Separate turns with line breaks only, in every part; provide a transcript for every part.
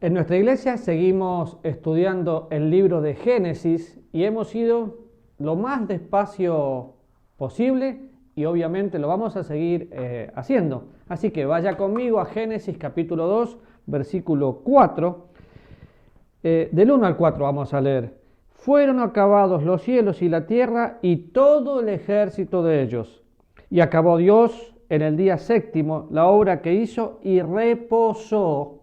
En nuestra iglesia seguimos estudiando el libro de Génesis y hemos ido lo más despacio posible y obviamente lo vamos a seguir haciendo. Así que vaya conmigo a Génesis capítulo 2, versículo 4. Del 1 al 4 vamos a leer. Fueron acabados los cielos y la tierra y todo el ejército de ellos. Y acabó Dios en el día séptimo la obra que hizo y reposó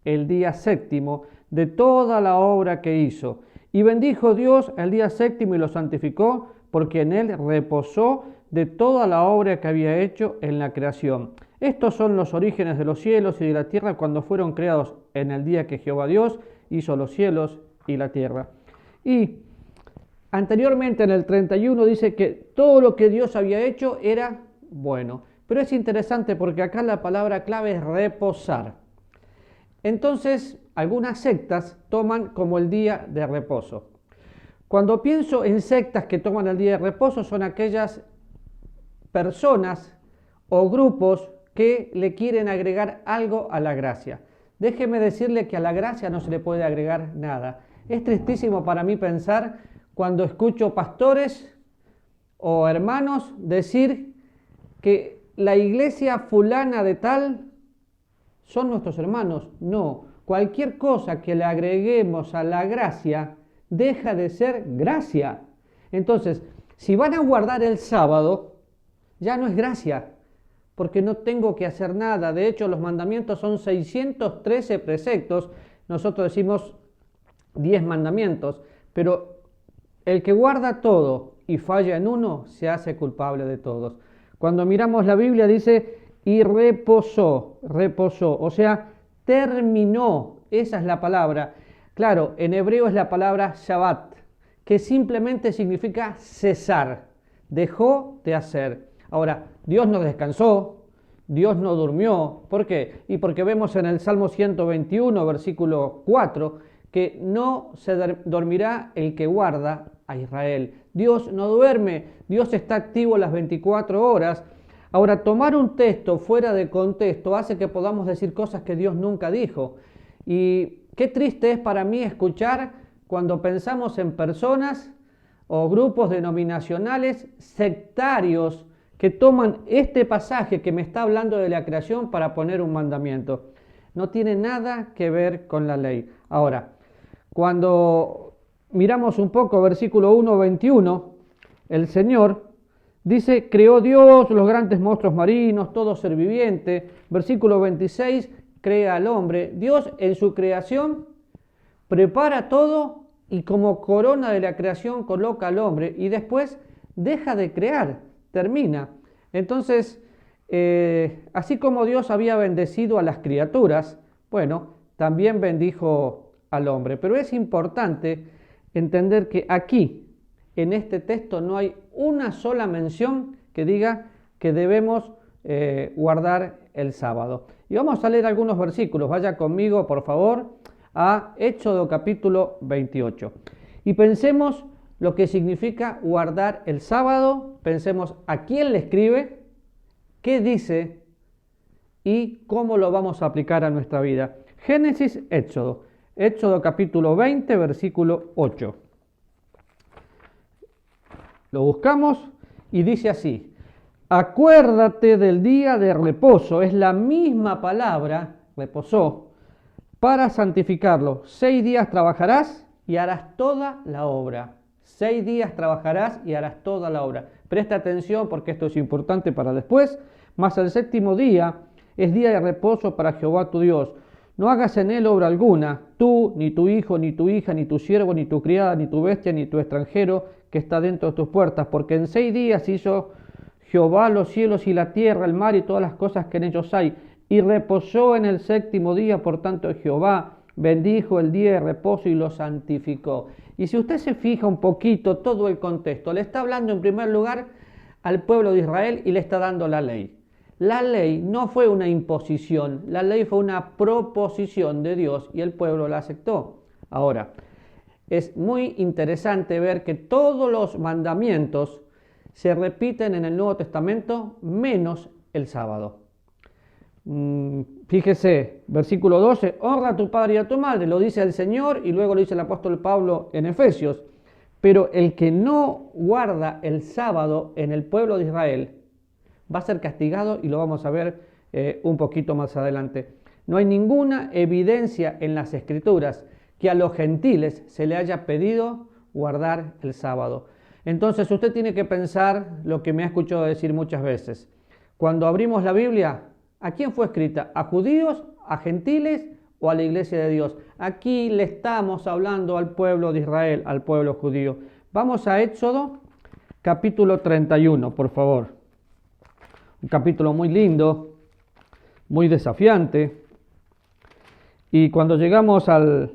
el día séptimo de toda la obra que hizo. Y bendijo Dios el día séptimo y lo santificó, porque en él reposó de toda la obra que había hecho en la creación. Estos son los orígenes de los cielos y de la tierra cuando fueron creados en el día que Jehová Dios hizo los cielos y la tierra. Y anteriormente en el 31 dice que todo lo que Dios había hecho era bueno. Pero es interesante porque acá la palabra clave es reposar. Entonces, algunas sectas toman como el día de reposo. Cuando pienso en sectas que toman el día de reposo, son aquellas personas o grupos que le quieren agregar algo a la gracia. Déjeme decirle que a la gracia no se le puede agregar nada. Es tristísimo para mí pensar cuando escucho pastores o hermanos decir que la iglesia fulana de tal son nuestros hermanos. No, cualquier cosa que le agreguemos a la gracia deja de ser gracia. Entonces, si van a guardar el sábado, ya no es gracia, porque no tengo que hacer nada. De hecho, los mandamientos son 613 preceptos. Nosotros decimos 10 mandamientos, pero el que guarda todo y falla en uno, se hace culpable de todos. Cuando miramos la Biblia dice y reposó, o sea, terminó, esa es la palabra. Claro, en hebreo es la palabra Shabbat, que simplemente significa cesar, dejó de hacer. Ahora, Dios no descansó, Dios no durmió. ¿Por qué? Y porque vemos en el Salmo 121, versículo 4, que no se dormirá el que guarda a Israel. Dios no duerme, Dios está activo las 24 horas. Ahora, tomar un texto fuera de contexto hace que podamos decir cosas que Dios nunca dijo. Y qué triste es para mí escuchar cuando pensamos en personas o grupos denominacionales sectarios que toman este pasaje que me está hablando de la creación para poner un mandamiento. No tiene nada que ver con la ley. Ahora, cuando miramos un poco versículo 1-21, el Señor dice, creó Dios los grandes monstruos marinos, todo ser viviente. Versículo 26, crea al hombre. Dios en su creación prepara todo y como corona de la creación coloca al hombre y después deja de crear, termina. Entonces, así como Dios había bendecido a las criaturas, bueno, también bendijo al hombre. Pero es importante entender que aquí, en este texto, no hay una sola mención que diga que debemos guardar el sábado. Y vamos a leer algunos versículos. Vaya conmigo, por favor, a Éxodo capítulo 28. Y pensemos lo que significa guardar el sábado. Pensemos a quién le escribe, qué dice y cómo lo vamos a aplicar a nuestra vida. Génesis, Éxodo. Éxodo capítulo 20, versículo 8. Lo buscamos y dice así, acuérdate del día de reposo, es la misma palabra, reposó, para santificarlo. 6 días trabajarás y harás toda la obra. 6 días trabajarás y harás toda la obra. Presta atención porque esto es importante para después. Mas el séptimo día es día de reposo para Jehová tu Dios. No hagas en él obra alguna, tú, ni tu hijo, ni tu hija, ni tu siervo, ni tu criada, ni tu bestia, ni tu extranjero que está dentro de tus puertas, porque en 6 días hizo Jehová los cielos y la tierra, el mar y todas las cosas que en ellos hay, y reposó en el séptimo día. Por tanto Jehová bendijo el día de reposo y lo santificó. Y si usted se fija un poquito todo el contexto, le está hablando en primer lugar al pueblo de Israel y le está dando la ley. La ley no fue una imposición, la ley fue una proposición de Dios y el pueblo la aceptó. Ahora, es muy interesante ver que todos los mandamientos se repiten en el Nuevo Testamento menos el sábado. Fíjese, versículo 12, honra a tu padre y a tu madre, lo dice el Señor y luego lo dice el apóstol Pablo en Efesios. Pero el que no guarda el sábado en el pueblo de Israel va a ser castigado y lo vamos a ver un poquito más adelante. No hay ninguna evidencia en las Escrituras que a los gentiles se le haya pedido guardar el sábado. Entonces usted tiene que pensar lo que me ha escuchado decir muchas veces. Cuando abrimos la Biblia, ¿a quién fue escrita? ¿A judíos, a gentiles o a la iglesia de Dios? Aquí le estamos hablando al pueblo de Israel, al pueblo judío. Vamos a Éxodo, capítulo 31, por favor. Un capítulo muy lindo, muy desafiante. Y cuando llegamos al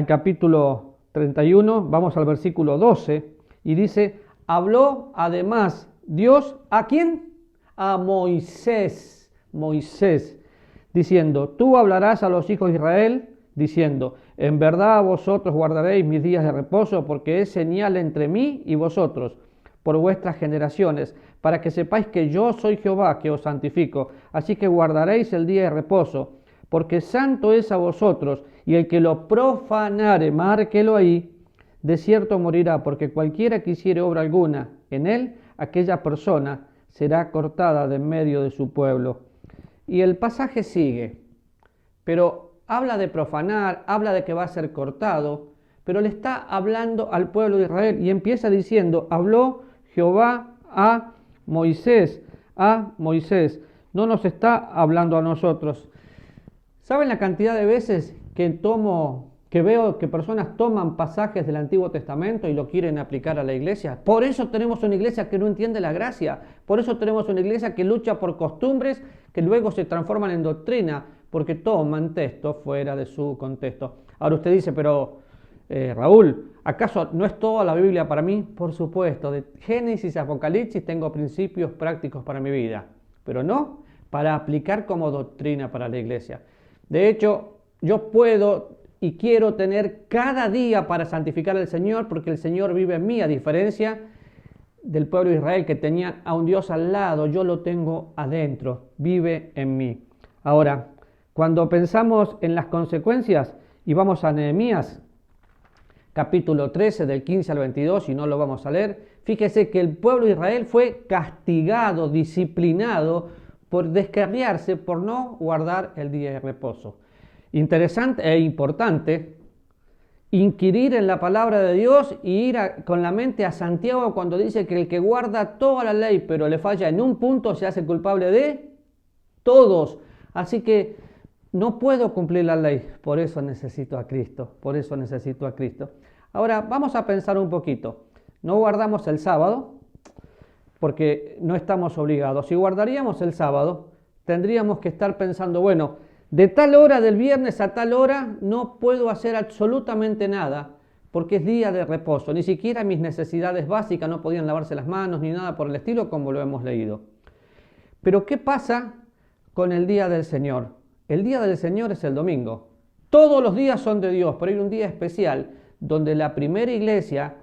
capítulo 31, vamos al versículo 12, y dice, habló además Dios, ¿a quién? A Moisés, diciendo, tú hablarás a los hijos de Israel, diciendo, en verdad vosotros guardaréis mis días de reposo, porque es señal entre mí y vosotros, por vuestras generaciones, para que sepáis que yo soy Jehová, que os santifico. Así que guardaréis el día de reposo, porque santo es a vosotros, y el que lo profanare, márquelo ahí, de cierto morirá, porque cualquiera que hiciere obra alguna en él, aquella persona será cortada de en medio de su pueblo. Y el pasaje sigue, pero habla de profanar, habla de que va a ser cortado, pero le está hablando al pueblo de Israel y empieza diciendo, habló Jehová a Moisés, no nos está hablando a nosotros. ¿Saben la cantidad de veces que veo que personas toman pasajes del Antiguo Testamento y lo quieren aplicar a la iglesia? Por eso tenemos una iglesia que no entiende la gracia, por eso tenemos una iglesia que lucha por costumbres que luego se transforman en doctrina, porque toman textos fuera de su contexto. Ahora usted dice, pero Raúl, ¿acaso no es toda la Biblia para mí? Por supuesto, de Génesis a Apocalipsis tengo principios prácticos para mi vida, pero no para aplicar como doctrina para la iglesia. De hecho, yo puedo y quiero tener cada día para santificar al Señor, porque el Señor vive en mí, a diferencia del pueblo de Israel que tenían a un Dios al lado, yo lo tengo adentro, vive en mí. Ahora, cuando pensamos en las consecuencias, y vamos a Nehemías, capítulo 13, del 15 al 22, y no lo vamos a leer, fíjese que el pueblo de Israel fue castigado, disciplinado, por descarriarse, por no guardar el día de reposo. Interesante e importante inquirir en la palabra de Dios y ir con la mente a Santiago cuando dice que el que guarda toda la ley pero le falla en un punto se hace culpable de todos. Así que no puedo cumplir la ley, por eso necesito a Cristo, Ahora vamos a pensar un poquito. No guardamos el sábado porque no estamos obligados. Si guardaríamos el sábado, tendríamos que estar pensando, bueno, de tal hora del viernes a tal hora no puedo hacer absolutamente nada porque es día de reposo. Ni siquiera mis necesidades básicas no podían lavarse las manos ni nada por el estilo como lo hemos leído. Pero ¿qué pasa con el día del Señor? El día del Señor es el domingo. Todos los días son de Dios, pero hay un día especial donde la primera iglesia,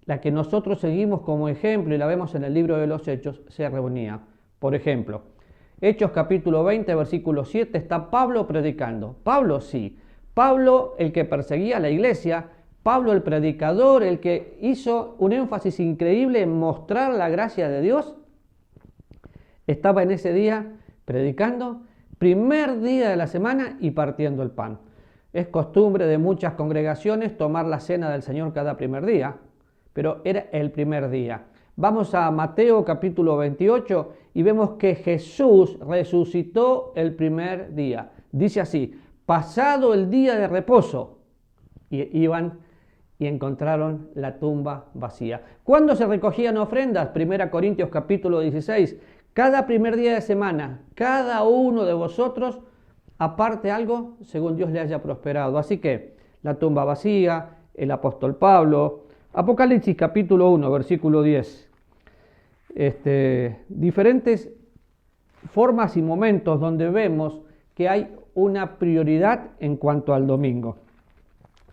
la que nosotros seguimos como ejemplo y la vemos en el libro de los Hechos, se reunía. Por ejemplo, Hechos capítulo 20, versículo 7, está Pablo predicando. Pablo sí, Pablo el que perseguía a la iglesia, Pablo el predicador, el que hizo un énfasis increíble en mostrar la gracia de Dios, estaba en ese día predicando, primer día de la semana y partiendo el pan. Es costumbre de muchas congregaciones tomar la cena del Señor cada primer día, pero era el primer día. Vamos a Mateo capítulo 28 y vemos que Jesús resucitó el primer día. Dice así, pasado el día de reposo, y iban y encontraron la tumba vacía. ¿Cuándo se recogían ofrendas? 1 Corintios capítulo 16. Cada primer día de semana, cada uno de vosotros aparte algo según Dios le haya prosperado. Así que la tumba vacía, el apóstol Pablo, Apocalipsis capítulo 1, versículo 10. Diferentes formas y momentos donde vemos que hay una prioridad en cuanto al domingo.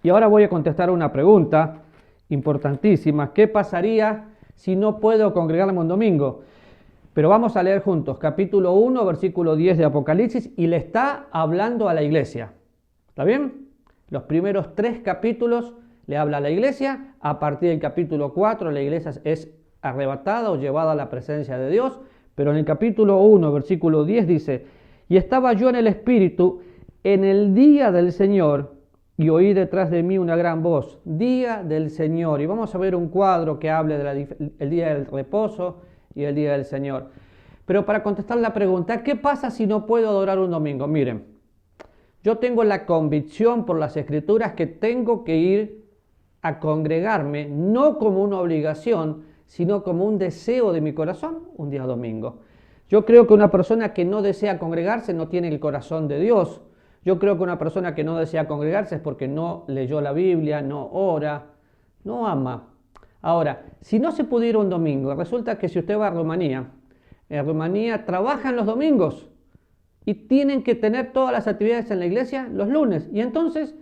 Y ahora voy a contestar una pregunta importantísima. ¿Qué pasaría si no puedo congregarme un domingo? Pero vamos a leer juntos capítulo 1, versículo 10 de Apocalipsis, y le está hablando a la iglesia. ¿Está bien? Los primeros 3 capítulos le habla a la iglesia. A partir del capítulo 4 la iglesia es arrebatada o llevada a la presencia de Dios. Pero en el capítulo 1, versículo 10 dice: y estaba yo en el Espíritu en el día del Señor, y oí detrás de mí una gran voz, día del Señor. Y vamos a ver un cuadro que hable del día del reposo y el día del Señor. Pero para contestar la pregunta, ¿qué pasa si no puedo adorar un domingo? Miren, yo tengo la convicción por las Escrituras que tengo que ir a congregarme, no como una obligación, sino como un deseo de mi corazón, un día domingo. Yo creo que una persona que no desea congregarse no tiene el corazón de Dios. Yo creo que una persona que no desea congregarse es porque no leyó la Biblia, no ora, no ama. Ahora, si no se puede ir un domingo, resulta que si usted va a Rumanía, en Rumanía trabajan los domingos y tienen que tener todas las actividades en la iglesia los lunes. Y entonces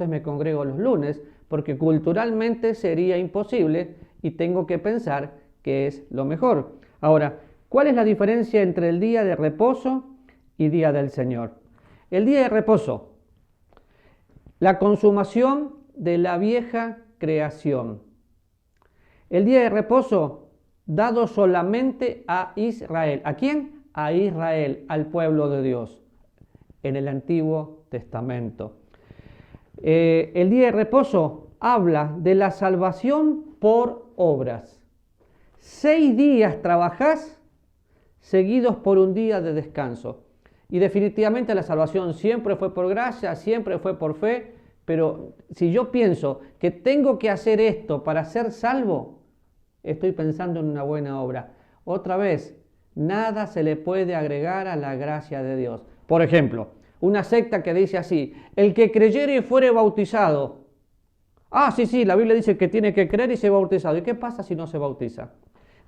me congrego los lunes, porque culturalmente sería imposible y tengo que pensar que es lo mejor. Ahora, ¿cuál es la diferencia entre el día de reposo y día del Señor? El día de reposo, la consumación de la vieja creación. El día de reposo dado solamente a Israel. ¿A quién? A Israel, al pueblo de Dios, en el Antiguo Testamento. El día de reposo habla de la salvación por obras. 6 días trabajás seguidos por un día de descanso. Y definitivamente la salvación siempre fue por gracia, siempre fue por fe, pero si yo pienso que tengo que hacer esto para ser salvo, estoy pensando en una buena obra. Otra vez, nada se le puede agregar a la gracia de Dios. Por ejemplo, una secta que dice así: el que creyere y fuere bautizado. Sí, la Biblia dice que tiene que creer y ser bautizado. ¿Y qué pasa si no se bautiza?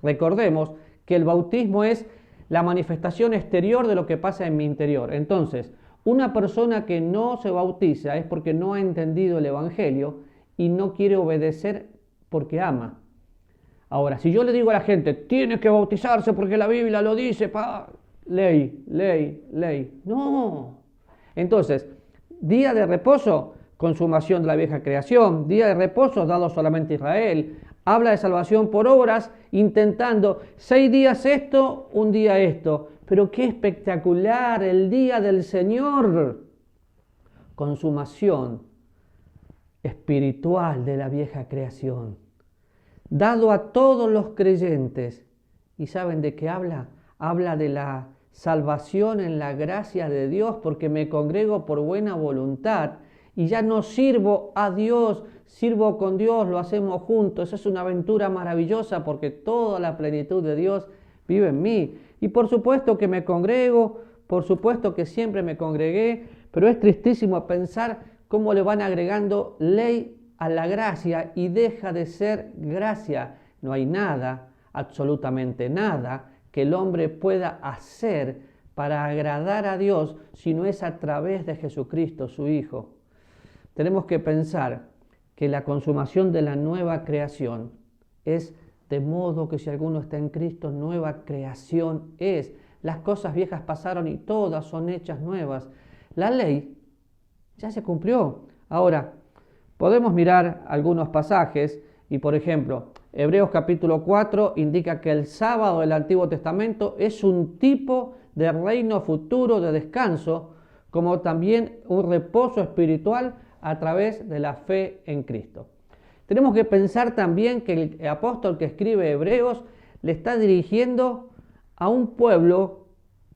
Recordemos que el bautismo es la manifestación exterior de lo que pasa en mi interior. Entonces, una persona que no se bautiza es porque no ha entendido el Evangelio y no quiere obedecer porque ama. Ahora, si yo le digo a la gente, tiene que bautizarse porque la Biblia lo dice, ley. No. Entonces, día de reposo, consumación de la vieja creación. Día de reposo dado solamente a Israel. Habla de salvación por obras, intentando 6 días esto, un día esto. Pero qué espectacular el día del Señor. Consumación espiritual de la vieja creación, dado a todos los creyentes. ¿Y saben de qué habla? Habla de la salvación en la gracia de Dios, porque me congrego por buena voluntad y ya no sirvo a Dios, sirvo con Dios, lo hacemos juntos. Eso es una aventura maravillosa porque toda la plenitud de Dios vive en mí. Y por supuesto que me congrego, por supuesto que siempre me congregué, pero es tristísimo pensar cómo le van agregando ley a la gracia y deja de ser gracia. No hay nada, absolutamente nada, que el hombre pueda hacer para agradar a Dios si no es a través de Jesucristo, su Hijo. Tenemos que pensar que la consumación de la nueva creación es de modo que si alguno está en Cristo, nueva creación es. Las cosas viejas pasaron y todas son hechas nuevas. La ley ya se cumplió. Ahora, podemos mirar algunos pasajes y, por ejemplo, Hebreos capítulo 4 indica que el sábado del Antiguo Testamento es un tipo de reino futuro de descanso, como también un reposo espiritual a través de la fe en Cristo. Tenemos que pensar también que el apóstol que escribe Hebreos le está dirigiendo a un pueblo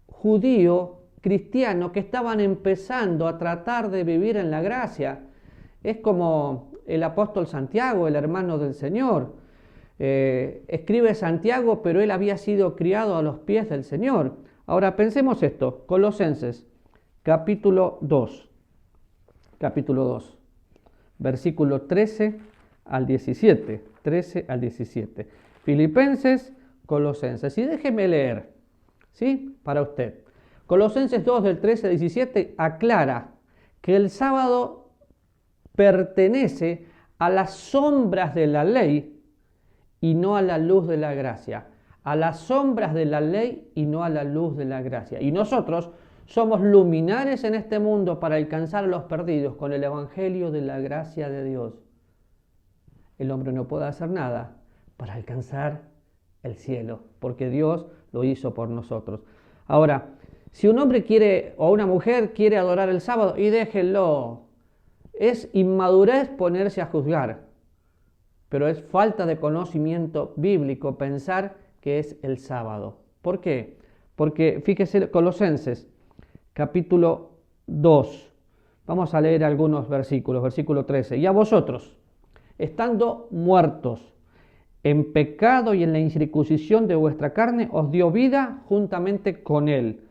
judío, cristiano, que estaban empezando a tratar de vivir en la gracia. Es como el apóstol Santiago, el hermano del Señor. Escribe Santiago, pero él había sido criado a los pies del Señor. Ahora pensemos esto, Colosenses, capítulo 2, versículo 13 al 17, Filipenses, Colosenses, y déjeme leer, ¿sí? Para usted. Colosenses 2, del 13 al 17, aclara que el sábado pertenece a las sombras de la ley y no a la luz de la gracia. a las sombras de la ley y no a la luz de la gracia. Y nosotros somos luminares en este mundo para alcanzar a los perdidos con el evangelio de la gracia de Dios. El hombre no puede hacer nada para alcanzar el cielo, porque Dios lo hizo por nosotros. Ahora, si un hombre quiere o una mujer quiere adorar el sábado, y déjenlo, es inmadurez ponerse a juzgar, pero es falta de conocimiento bíblico pensar que es el sábado. ¿Por qué? Porque fíjese Colosenses, capítulo 2. Vamos a leer algunos versículos, versículo 13. Y a vosotros, estando muertos en pecado y en la incircuncisión de vuestra carne, os dio vida juntamente con él,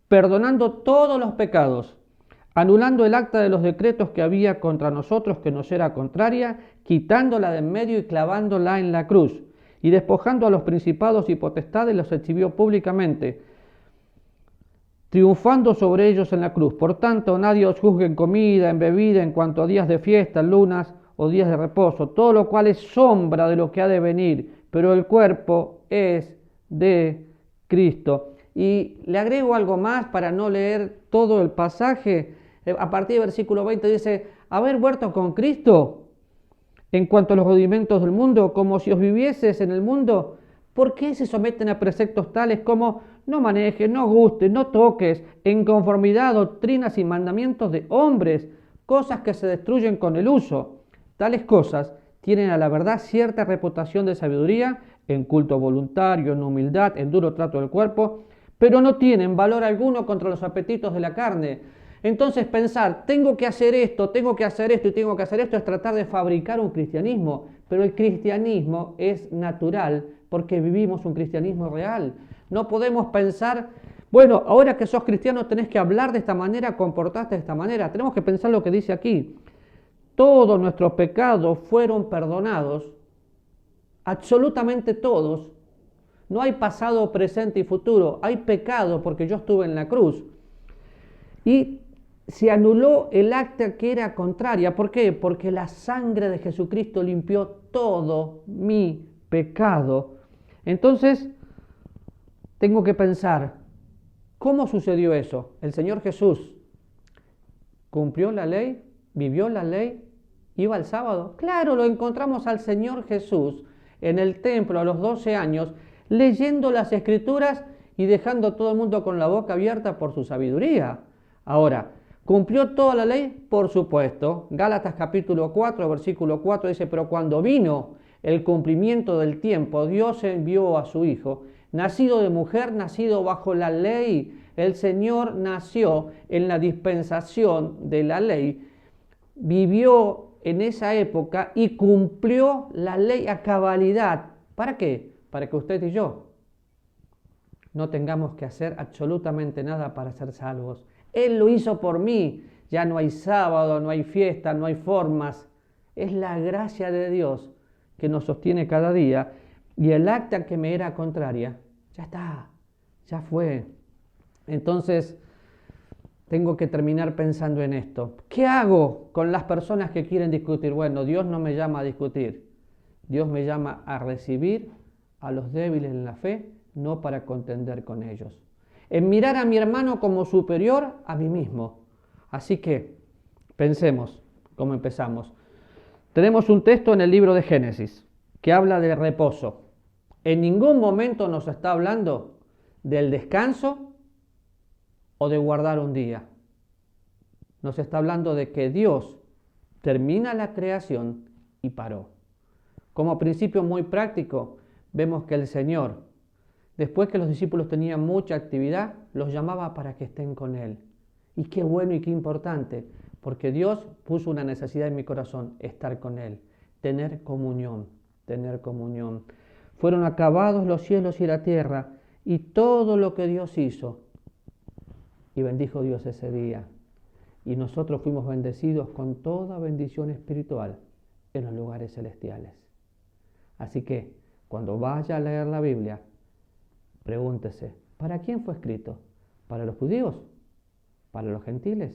perdonando todos los pecados, anulando el acta de los decretos que había contra nosotros, que nos era contraria, quitándola de en medio y clavándola en la cruz, y despojando a los principados y potestades, los exhibió públicamente, triunfando sobre ellos en la cruz. Por tanto, nadie os juzgue en comida, en bebida, en cuanto a días de fiesta, lunas o días de reposo, todo lo cual es sombra de lo que ha de venir, pero el cuerpo es de Cristo. Y le agrego algo más para no leer todo el pasaje. A partir del versículo 20 dice, haber muerto con Cristo en cuanto a los rudimentos del mundo, como si os vivieses en el mundo. ¿Por qué se someten a preceptos tales como no manejes, no gustes, no toques, en conformidad a doctrinas y mandamientos de hombres, cosas que se destruyen con el uso? Tales cosas tienen a la verdad cierta reputación de sabiduría, en culto voluntario, en humildad, en duro trato del cuerpo, pero no tienen valor alguno contra los apetitos de la carne. Entonces pensar, tengo que hacer esto, tengo que hacer esto y tengo que hacer esto, es tratar de fabricar un cristianismo, pero el cristianismo es natural porque vivimos un cristianismo real. No podemos pensar, bueno, ahora que sos cristiano tenés que hablar de esta manera, comportarte de esta manera. Tenemos que pensar lo que dice aquí. Todos nuestros pecados fueron perdonados, absolutamente todos. No hay pasado, presente y futuro. Hay pecado porque yo estuve en la cruz. Y se anuló el acta que era contraria. ¿Por qué? Porque la sangre de Jesucristo limpió todo mi pecado. Entonces, tengo que pensar, ¿cómo sucedió eso? El Señor Jesús cumplió la ley, vivió la ley, iba al sábado. Claro, lo encontramos al Señor Jesús en el templo a los 12 años, leyendo las Escrituras y dejando a todo el mundo con la boca abierta por su sabiduría. Ahora, ¿cumplió toda la ley? Por supuesto. Gálatas capítulo 4, versículo 4 dice, pero cuando vino el cumplimiento del tiempo, Dios envió a su Hijo, nacido de mujer, nacido bajo la ley. El Señor nació en la dispensación de la ley, vivió en esa época y cumplió la ley a cabalidad. ¿Para qué? Para que usted y yo no tengamos que hacer absolutamente nada para ser salvos. Él lo hizo por mí. Ya no hay sábado, no hay fiesta, no hay formas. Es la gracia de Dios que nos sostiene cada día. Y el acta que me era contraria, ya está, ya fue. Entonces, tengo que terminar pensando en esto. ¿Qué hago con las personas que quieren discutir? Bueno, Dios no me llama a discutir. Dios me llama a recibir a los débiles en la fe, no para contender con ellos. En mirar a mi hermano como superior a mí mismo. Así que, pensemos cómo empezamos. Tenemos un texto en el libro de Génesis que habla de reposo. En ningún momento nos está hablando del descanso o de guardar un día. Nos está hablando de que Dios termina la creación y paró. Como principio muy práctico, vemos que el Señor, después que los discípulos tenían mucha actividad, los llamaba para que estén con Él. Y qué bueno y qué importante, porque Dios puso una necesidad en mi corazón, estar con Él, tener comunión, tener comunión. Fueron acabados los cielos y la tierra y todo lo que Dios hizo. Y bendijo Dios ese día. Y nosotros fuimos bendecidos con toda bendición espiritual en los lugares celestiales. Así que, cuando vaya a leer la Biblia, pregúntese, ¿para quién fue escrito? ¿Para los judíos? ¿Para los gentiles?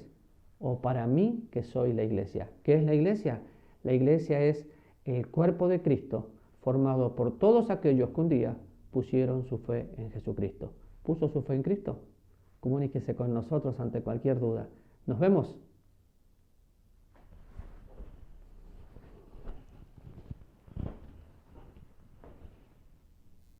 ¿O para mí, que soy la iglesia? ¿Qué es la iglesia? La iglesia es el cuerpo de Cristo, formado por todos aquellos que un día pusieron su fe en Jesucristo. ¿Puso su fe en Cristo? Comuníquese con nosotros ante cualquier duda. Nos vemos